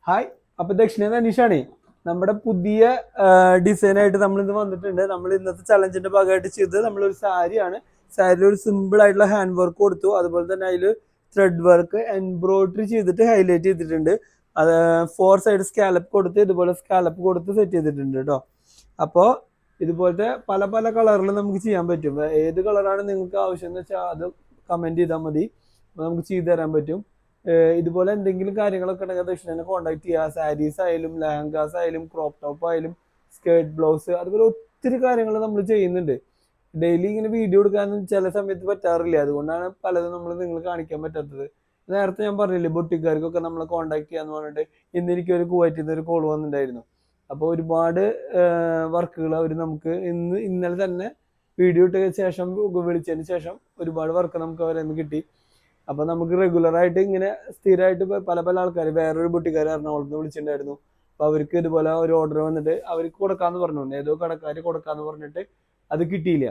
Hi, അപ്പൊ ദക്ഷിണ അനീഷാണേ. നമ്മുടെ പുതിയ ഡിസൈൻ ആയിട്ട് നമ്മൾ ഇന്ന് വന്നിട്ടുണ്ട്. നമ്മൾ ഇന്നത്തെ ചലഞ്ചിന്റെ ഭാഗമായിട്ട് ചെയ്തത് നമ്മളൊരു സാരിയാണ്. സാരിയിൽ ഒരു സിമ്പിൾ ആയിട്ടുള്ള ഹാൻഡ് വർക്ക് കൊടുത്തു. അതുപോലെ തന്നെ അതിൽ ത്രെഡ് വർക്ക് എംബ്രോയിഡറി ചെയ്തിട്ട് ഹൈലൈറ്റ് ചെയ്തിട്ടുണ്ട്. അത് 4 സൈഡ് സ്കാലപ്പ് കൊടുത്ത് ഇതുപോലെ സ്കാലപ്പ് കൊടുത്ത് സെറ്റ് ചെയ്തിട്ടുണ്ട് കേട്ടോ. അപ്പോൾ ഇതുപോലത്തെ പല പല കളറിൽ നമുക്ക് ചെയ്യാൻ പറ്റും. ഏത് കളറാണ് നിങ്ങൾക്ക് ആവശ്യം എന്ന് വെച്ചാൽ അത് കമന്റ് ചെയ്താൽ മതി, നമുക്ക് ചെയ്തു തരാൻ പറ്റും. ഇതുപോലെ എന്തെങ്കിലും കാര്യങ്ങളൊക്കെ ഉണ്ടെങ്കിൽ ദക്ഷിണനെ കോൺടാക്ട് ചെയ്യുക. സാരീസ് ആയാലും ലെഹങ്കാസ് ആയാലും ക്രോപ്പ് ടോപ്പ് ആയാലും സ്കേർട്ട് ബ്ലൗസ് അതുപോലെ ഒത്തിരി കാര്യങ്ങൾ നമ്മൾ ചെയ്യുന്നുണ്ട്. ഡെയിലി ഇങ്ങനെ വീഡിയോ എടുക്കാൻ ചില സമയത്ത് പറ്റാറില്ല, അതുകൊണ്ടാണ് പലതും നമ്മൾ നിങ്ങൾ കാണിക്കാൻ പറ്റാത്തത്. നേരത്തെ ഞാൻ പറഞ്ഞില്ലേ ബൊട്ടിക്കാർക്കൊക്കെ നമ്മളെ കോൺടാക്ട് ചെയ്യാന്ന് പറഞ്ഞിട്ട് ഇന്ന് എനിക്ക് ഒരു കുവൈറ്റിൽ നിന്ന് ഒരു കോൾ വന്നിട്ടുണ്ടായിരുന്നു. അപ്പോൾ ഒരുപാട് വർക്കുകൾ അവർ നമുക്ക് ഇന്നലെ തന്നെ വീഡിയോ ഇട്ട ശേഷം വിളിച്ചതിന് ശേഷം ഒരുപാട് വർക്ക് നമുക്ക് അവരെ നിന്ന് കിട്ടി. അപ്പൊ നമുക്ക് റെഗുലർ ആയിട്ട് ഇങ്ങനെ സ്ഥിരമായിട്ട് പല പല ആൾക്കാർ വേറൊരു ബുട്ടിക്കാർ എറണാകുളത്ത് നിന്ന് വിളിച്ചിട്ടുണ്ടായിരുന്നു. അപ്പൊ അവർക്ക് ഇതുപോലെ ഒരു ഓർഡർ വന്നിട്ട് അവർക്ക് കൊടുക്കാന്ന് പറഞ്ഞു, ഏതോ കടക്കാർ കൊടുക്കാന്ന് പറഞ്ഞിട്ട് അത് കിട്ടിയില്ല.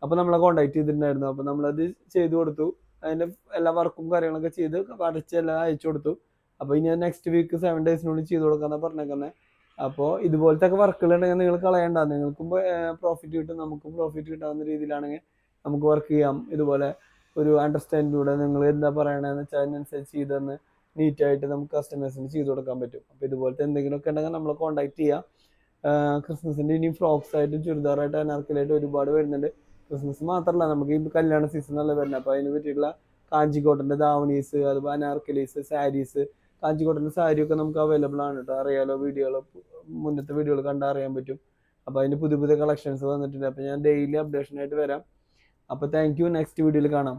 അപ്പൊ നമ്മളെ കോൺടാക്ട് ചെയ്തിട്ടുണ്ടായിരുന്നു. അപ്പൊ നമ്മളത് ചെയ്തു കൊടുത്തു. അതിന്റെ എല്ലാ വർക്കും കാര്യങ്ങളൊക്കെ ചെയ്ത് വരച്ച് എല്ലാം അയച്ചു കൊടുത്തു. അപ്പൊ ഇനി നെക്സ്റ്റ് വീക്ക് 7 ഡേയ്സിനുള്ളിൽ ചെയ്ത് കൊടുക്കാന്നാ പറഞ്ഞേക്കുന്നത്. അപ്പോൾ ഇതുപോലത്തെ ഒക്കെ വർക്കുകൾ ഉണ്ടെങ്കിൽ നിങ്ങൾ കളയണ്ട, നിങ്ങൾക്കും പ്രോഫിറ്റ് കിട്ടും നമുക്കും പ്രോഫിറ്റ് കിട്ടാവുന്ന രീതിയിലാണെങ്കിൽ നമുക്ക് വർക്ക് ചെയ്യാം. ഇതുപോലെ ഒരു അണ്ടർസ്റ്റാൻഡിലൂടെ നിങ്ങൾ എന്താ പറയണതെന്ന് വെച്ചാൽ അതിനനുസരിച്ച് ചെയ്തെന്ന് നീറ്റായിട്ട് നമുക്ക് കസ്റ്റമേഴ്സിന് ചെയ്ത് കൊടുക്കാൻ പറ്റും. അപ്പോൾ ഇതുപോലത്തെ എന്തെങ്കിലുമൊക്കെ ഉണ്ടെങ്കിൽ നമ്മളെ കോൺടാക്ട് ചെയ്യാം. ക്രിസ്മസിൻ്റെ ഇനിയും ഫ്രോക്സ് ആയിട്ടും ചുരിദാറായിട്ട് അനാർക്കലായിട്ട് ഒരുപാട് വരുന്നുണ്ട്. ക്രിസ്മസ് മാത്രമല്ല, നമുക്ക് ഈ കല്യാണ സീസണല്ല വരുന്നത്. അപ്പോൾ അതിന് പറ്റിയിട്ടുള്ള കാഞ്ചിക്കോട്ടൻ്റെ ധാവണീസ് അതുപോലെ അനാർക്കലീസ് സാരീസ്, കാഞ്ചിക്കോട്ടൻ്റെ സാരിയൊക്കെ നമുക്ക് അവൈലബിൾ ആണ് കേട്ടോ. അറിയാലോ, മുന്നത്തെ വീഡിയോകൾ കണ്ടാൽ അറിയാൻ പറ്റും. അപ്പോൾ അതിന് പുതിയ പുതിയ കളക്ഷൻസ് വന്നിട്ടുണ്ട്. അപ്പോൾ ഞാൻ ഡെയിലി അപ്ഡേഷൻ ആയിട്ട് വരാം. അപ്പോൾ താങ്ക് യു, നെക്സ്റ്റ് വീഡിയോയിൽ കാണാം.